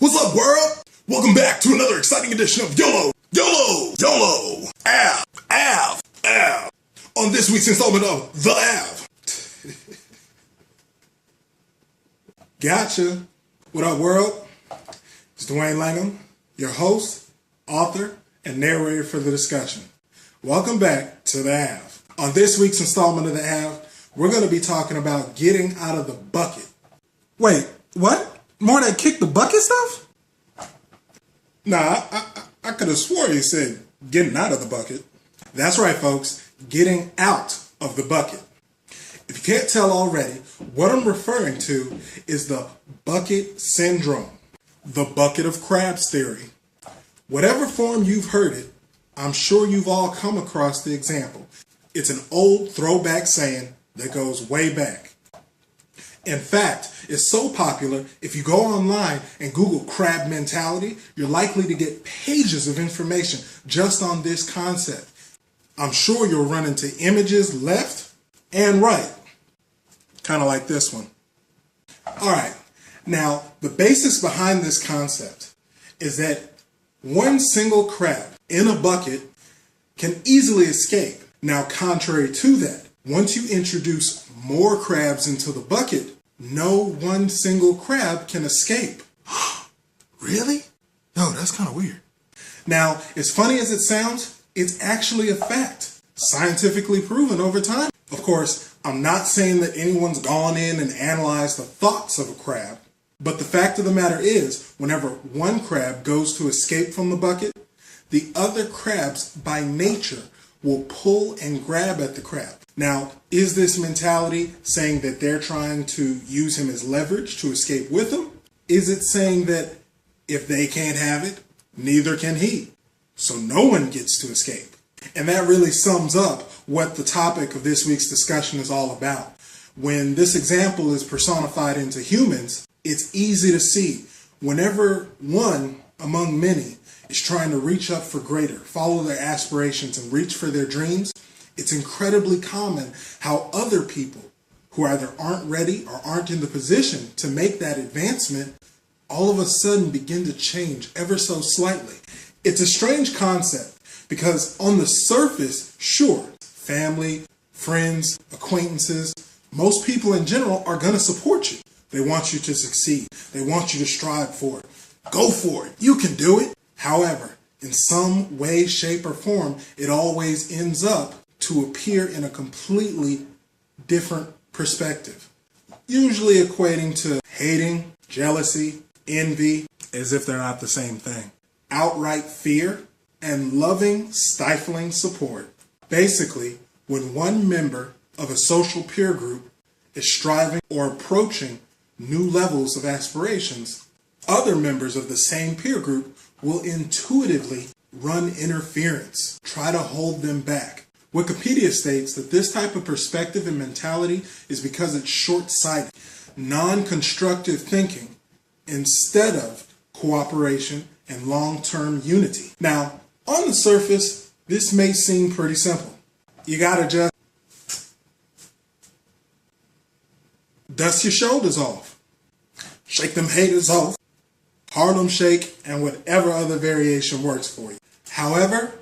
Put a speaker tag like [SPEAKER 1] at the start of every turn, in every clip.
[SPEAKER 1] What's up, world? Welcome back to another exciting edition of YOLO, YOLO, YOLO, AV. On this week's installment of The AV. Gotcha. What up, world? It's Dwayne Langham, your host, author, and narrator for the discussion. Welcome back to The AV. On this week's installment of The AV, we're going to be talking about getting out of the bucket.
[SPEAKER 2] Wait, what? More that kick the bucket stuff?
[SPEAKER 1] Nah, I could have swore you said getting out of the bucket. That's right, folks. Getting out of the bucket. If you can't tell already, what I'm referring to is the bucket syndrome. The bucket of crabs theory. Whatever form you've heard it, I'm sure you've all come across the example. It's an old throwback saying that goes way back. In fact, it's so popular, if you go online and Google crab mentality, you're likely to get pages of information just on this concept. I'm sure you'll run into images left and right, kind of like this one. All right, now the basis behind this concept is that one single crab in a bucket can easily escape. Now, contrary to that, once you introduce more crabs into the bucket, no one single crab can escape.
[SPEAKER 2] Really? No, that's kind of weird.
[SPEAKER 1] Now, as funny as it sounds, it's actually a fact, scientifically proven over time. Of course, I'm not saying that anyone's gone in and analyzed the thoughts of a crab, but the fact of the matter is, whenever one crab goes to escape from the bucket, the other crabs by nature will pull and grab at the crab. Now, is this mentality saying that they're trying to use him as leverage to escape with him? Is it saying that if they can't have it, neither can he? So no one gets to escape. And that really sums up what the topic of this week's discussion is all about. When this example is personified into humans, it's easy to see whenever one among many is trying to reach up for greater, follow their aspirations, and reach for their dreams, it's incredibly common how other people who either aren't ready or aren't in the position to make that advancement all of a sudden begin to change ever so slightly. It's a strange concept because on the surface, sure, family, friends, acquaintances, most people in general are going to support you. They want you to succeed. They want you to strive for it. Go for it. You can do it. However, in some way, shape, or form, it always ends up to appear in a completely different perspective, usually equating to hating, jealousy, envy, as if they're not the same thing, outright fear, and loving, stifling support. Basically, when one member of a social peer group is striving or approaching new levels of aspirations, other members of the same peer group will intuitively run interference, try to hold them back. Wikipedia states that this type of perspective and mentality is because it's short-sighted, non-constructive thinking instead of cooperation and long-term unity. Now, on the surface, this may seem pretty simple. You gotta just dust your shoulders off, shake them haters off, Harlem Shake, and whatever other variation works for you. However,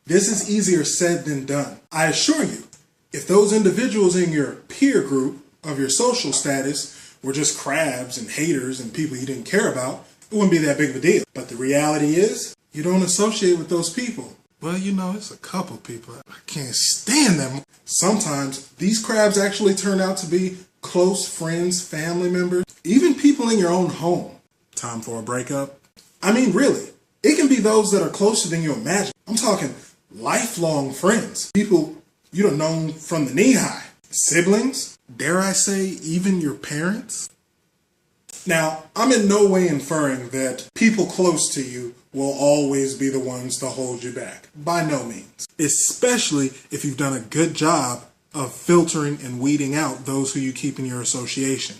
[SPEAKER 1] this is easier said than done. I assure you, if those individuals in your peer group of your social status were just crabs and haters and people you didn't care about, it wouldn't be that big of a deal. But the reality is, you don't associate with those people.
[SPEAKER 2] Well, you know, it's a couple people. I can't stand them.
[SPEAKER 1] Sometimes these crabs actually turn out to be close friends, family members, even people in your own home.
[SPEAKER 2] Time for a breakup?
[SPEAKER 1] I mean, really, it can be those that are closer than you imagine. I'm talking lifelong friends, people you have known from the knee high, siblings,
[SPEAKER 2] Dare I say, even your parents?
[SPEAKER 1] Now, I'm in no way inferring that people close to you will always be the ones to hold you back. By no means.
[SPEAKER 2] Especially if you've done a good job of filtering and weeding out those who you keep in your association.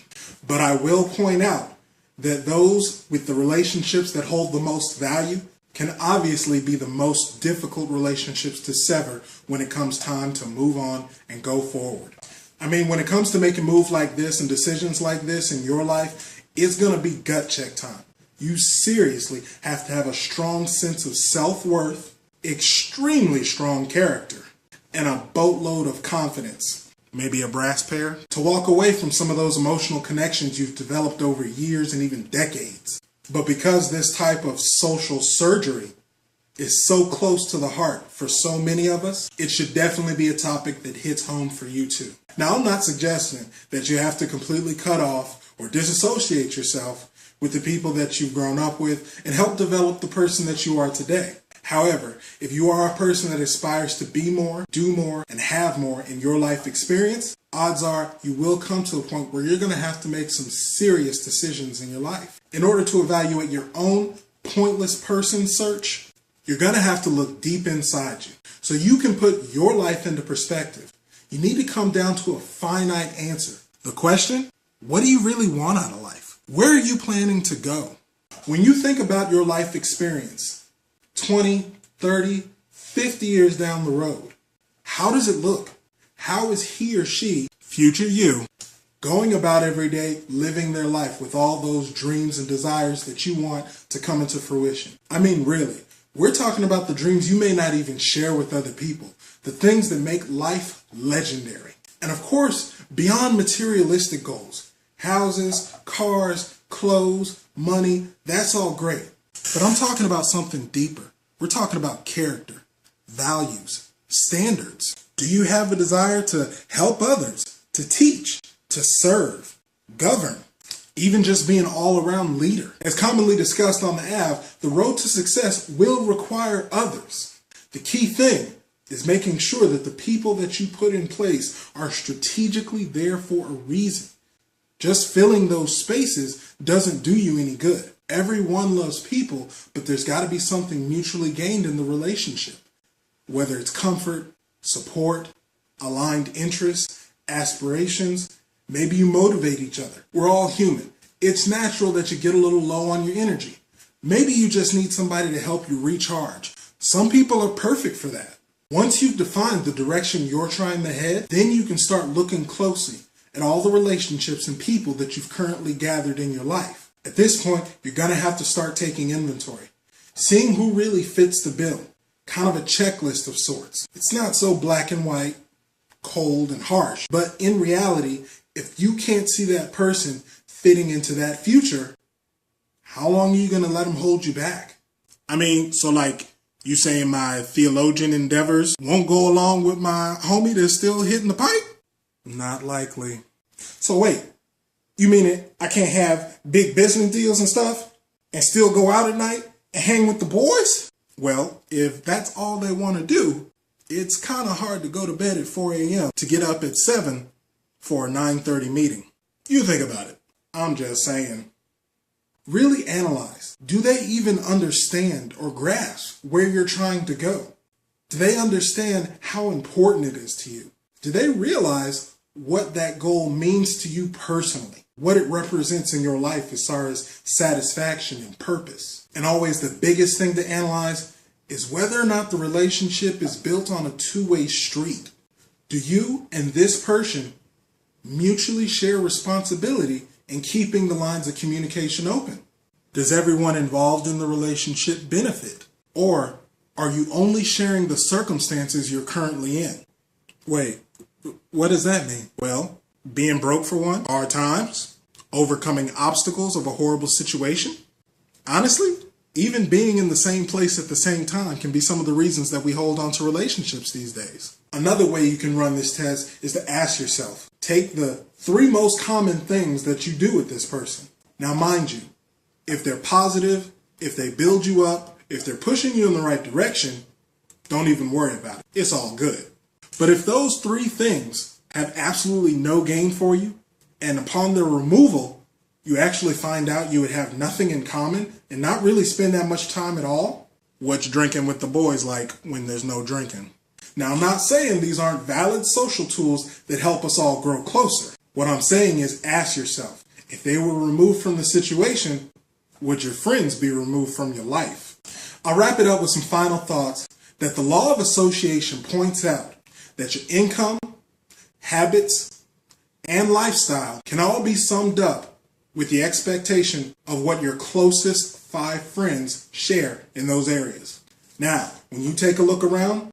[SPEAKER 1] But I will point out that those with the relationships that hold the most value can obviously be the most difficult relationships to sever when it comes time to move on and go forward. I mean, when it comes to making moves like this and decisions like this in your life, it's going to be gut check time. You seriously have to have a strong sense of self-worth, extremely strong character, and a boatload of confidence.
[SPEAKER 2] Maybe a brass pair?
[SPEAKER 1] To walk away from some of those emotional connections you've developed over years and even decades. But because this type of social surgery is so close to the heart for so many of us, it should definitely be a topic that hits home for you too. Now, I'm not suggesting that you have to completely cut off or disassociate yourself with the people that you've grown up with and help develop the person that you are today. However, if you are a person that aspires to be more, do more, and have more in your life experience, odds are you will come to a point where you're going to have to make some serious decisions in your life. In order to evaluate your own pointless person search, you're going to have to look deep inside you so you can put your life into perspective. You need to come down to a finite answer. The question, what do you really want out of life? Where are you planning to go? When you think about your life experience, 20, 30, 50 years down the road, how does it look? How is he or she,
[SPEAKER 2] Future you,
[SPEAKER 1] going about every day, living their life with all those dreams and desires that you want to come into fruition? I mean, really, we're talking about the dreams you may not even share with other people, the things that make life legendary. And of course, beyond materialistic goals, houses, cars, clothes, money, that's all great. But I'm talking about something deeper. We're talking about character, values, standards. Do you have a desire to help others, to teach, to serve, govern, even just be an all-around leader? As commonly discussed on the Ave, the road to success will require others. The key thing is making sure that the people that you put in place are strategically there for a reason. Just filling those spaces doesn't do you any good. Everyone loves people, but there's got to be something mutually gained in the relationship. Whether it's comfort, support, aligned interests, aspirations, maybe you motivate each other. We're all human. It's natural that you get a little low on your energy. Maybe you just need somebody to help you recharge. Some people are perfect for that. Once you've defined the direction you're trying to head, then you can start looking closely at all the relationships and people that you've currently gathered in your life. At this point, you're going to have to start taking inventory, seeing who really fits the bill, kind of a checklist of sorts. It's not so black and white, cold and harsh, but in reality, if you can't see that person fitting into that future, how long are you going to let them hold you back?
[SPEAKER 2] I mean, so like you saying my theologian endeavors won't go along with my homie that's still hitting the pipe?
[SPEAKER 1] Not likely. So wait, you mean it? I can't have big business deals and stuff and still go out at night and hang with the boys? Well, if that's all they want to do, it's kind of hard to go to bed at 4 a.m. to get up at 7 for a 9:30 meeting. You think about it. I'm just saying. Really analyze. Do they even understand or grasp where you're trying to go? Do they understand how important it is to you? Do they realize what that goal means to you personally? What it represents in your life as far as satisfaction and purpose? And always the biggest thing to analyze is whether or not the relationship is built on a two-way street. Do you and this person mutually share responsibility in keeping the lines of communication open? Does everyone involved in the relationship benefit? Or are you only sharing the circumstances you're currently in? Wait, what does that mean? Well, being broke for one, hard times, overcoming obstacles of a horrible situation. Honestly, even being in the same place at the same time can be some of the reasons that we hold on to relationships these days. Another way you can run this test is to ask yourself, take the 3 most common things that you do with this person. Now, mind you, if they're positive, if they build you up, if they're pushing you in the right direction, don't even worry about it. It's all good. But if those 3 things have absolutely no gain for you, and upon their removal, you actually find out you would have nothing in common and not really spend that much time at all, what's drinking with the boys like when there's no drinking? Now, I'm not saying these aren't valid social tools that help us all grow closer. What I'm saying is ask yourself, if they were removed from the situation, would your friends be removed from your life? I'll wrap it up with some final thoughts that the law of association points out that your income, habits, and lifestyle can all be summed up with the expectation of what your closest 5 friends share in those areas. Now, when you take a look around,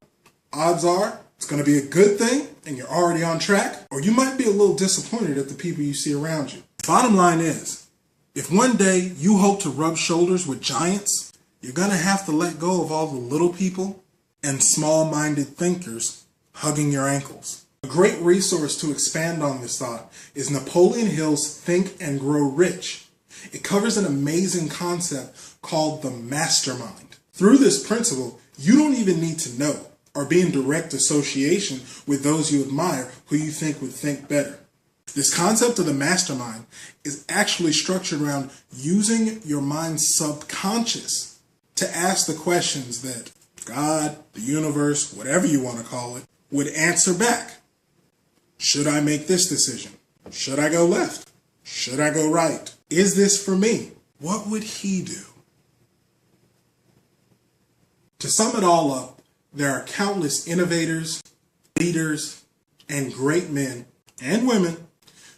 [SPEAKER 1] odds are it's going to be a good thing and you're already on track, or you might be a little disappointed at the people you see around you. Bottom line is, if one day you hope to rub shoulders with giants, you're going to have to let go of all the little people and small-minded thinkers hugging your ankles. A great resource to expand on this thought is Napoleon Hill's Think and Grow Rich. It covers an amazing concept called the mastermind. Through this principle, you don't even need to know or be in direct association with those you admire who you think would think better. This concept of the mastermind is actually structured around using your mind's subconscious to ask the questions that God, the universe, whatever you want to call it, would answer back. Should I make this decision? Should I go left? Should I go right? Is this for me? What would he do? To sum it all up, there are countless innovators, leaders, and great men and women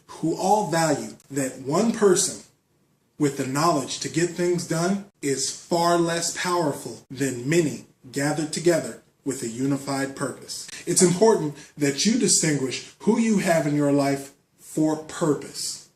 [SPEAKER 1] who all value that one person with the knowledge to get things done is far less powerful than many gathered together with a unified purpose. It's important that you distinguish who you have in your life for purpose,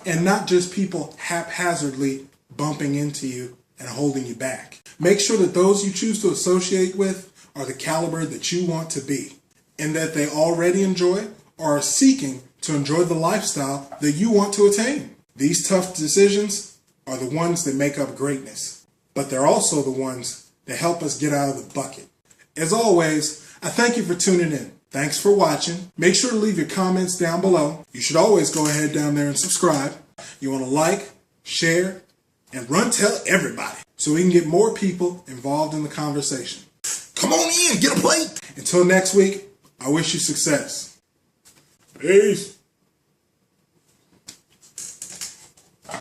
[SPEAKER 1] and not just people haphazardly bumping into you and holding you back. Make sure that those you choose to associate with are the caliber that you want to be, and that they already enjoy or are seeking to enjoy the lifestyle that you want to attain. These tough decisions are the ones that make up greatness, but they're also the ones that help us get out of the bucket. As always, I thank you for tuning in. Thanks for watching. Make sure to leave your comments down below. You should always go ahead down there and subscribe. You want to like, share, and tell everybody so we can get more people involved in the conversation. Come on in, get a plate. Until next week, I wish you success. Peace.